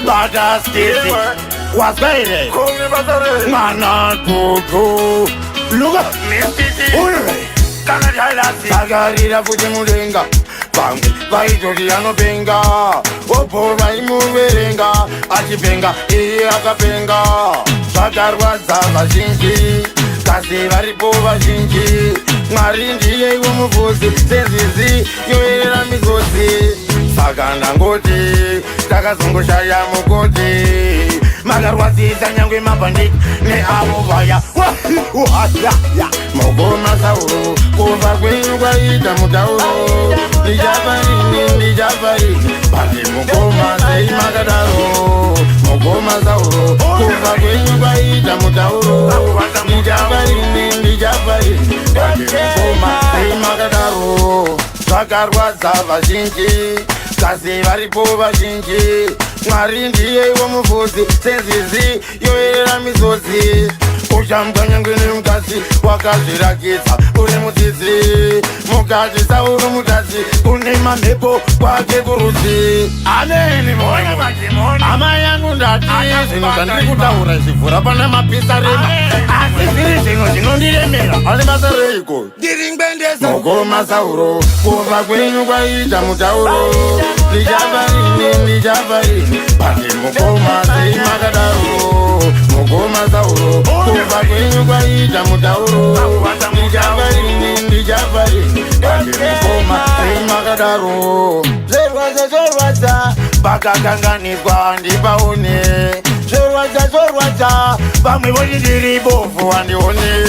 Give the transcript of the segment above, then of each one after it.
Bata Stacy, what's better? Mana Kuku, look up, Sagarira Fujimurenga, Bangi, Vaidoriano Benga, Opo Vaimuverenga, Achipenga, Iakapenga, Sagarwa Zava Shinji, Kasi Varipo Vashinji, Marindi, Umufusi, Senzizi, Yoera Migosi. Saganda ngoti, takazungu shaya mukoti. Magarwazisa nyangwe mabandit, ne avo vaya. Mogoma sauro, kuva kwenyu kwaita mutauro. Ndijafari, bali mugoma sei makadaro. Mogoma sauro, kuva kwenyu kwaita mutauro. Ndijafari, bali mugoma sei makadaro. Zvakarwadza vazhinji, kasi varipo vazhinji. Mwari ndiye womufuzi, senzizi yoerera misodzi. Uchambwa nyangwe nemukadzi wakazvirakidza uri mudzidzi. Mukadzi sauri mutadzi une mamhepo kwake kurudzi. Ameni moyo, hama yangu ndati zvinhu zvandiri kutaura zvivhura pana mapisa rema. Asi zviri zvinhu zvinondiremera, ane basa reiko? Ndiri ngbendesa Mogoma sauro, kuva kwenyu kwaita mutauro. Ndichafarini, bali mugoma sei makadaro. Mogoma sauro, kuva kwenyu kwaita mutauro. Ndichafarini, bali mugoma sei makadaro. Zvorwadza, pakakanganirwa ndipaone. Zvorwadza, vamwe voti ndiri bofu handione.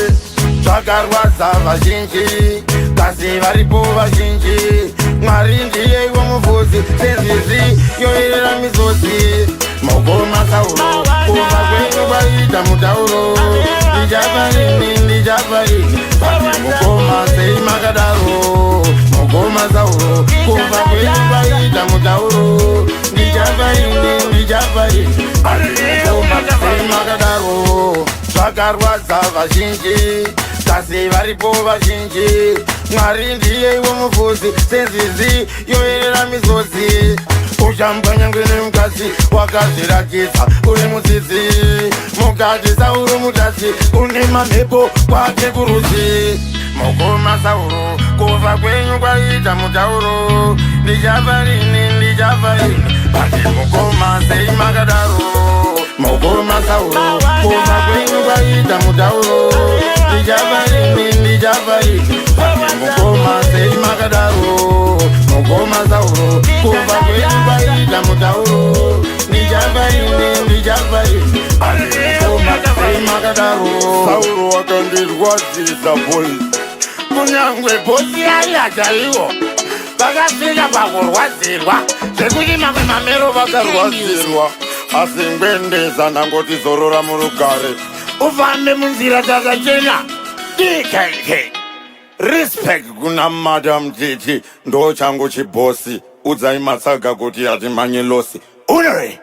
Zvakarwadza vazhinji, kasi varipo vazhinji. Mwari ndiye womufuzi, senzizi yoerera misodzi. Mogoma sauro, kuva kwenyu kwaita mutauro. Ndichafarini, bali mugoma sei makadaro. Mogoma sauro, kuva kwenyu kwaita mutauro. Ndichafarini, bali mugoma sei makadaro. Zvakarwadza vazhinji, kasi varipo vazhinji. Mwari ndiye womufuzi, senzizi yoerera misodzi. Uchambwa nyangwe nemukadzi wakazvirakidza uri mudzidzi. Mukadzi sauri mutadzi une mamhepo kwake kurudzi. Mogoma sauro, kuva kwenyu kwaita mutauro. Ndichafarini, bali mugoma sei makadaro. Mogoma sauro, kuva kwenyu kwaita mutauro. Ndichafarini, bali mugoma sei makadaro. Mogoma sauro, kuva kwenyu kwaita mutauro. Ndichafarini, bali mugoma sei makadaro. Sauro wakandirwadzisa boy, kunyangwe bosi ayachaiwo vakasvika pakurwadzirwa zvekuti mamwe mamero vakarwadzirwa. Asi ngwendeza ndangoti zorora murugare, ufambe munzira dzakachena. DKK, respect kuna Madam Titi, ndo changu chibosi. Udzai matsaga kuti hatimanye losi. Unore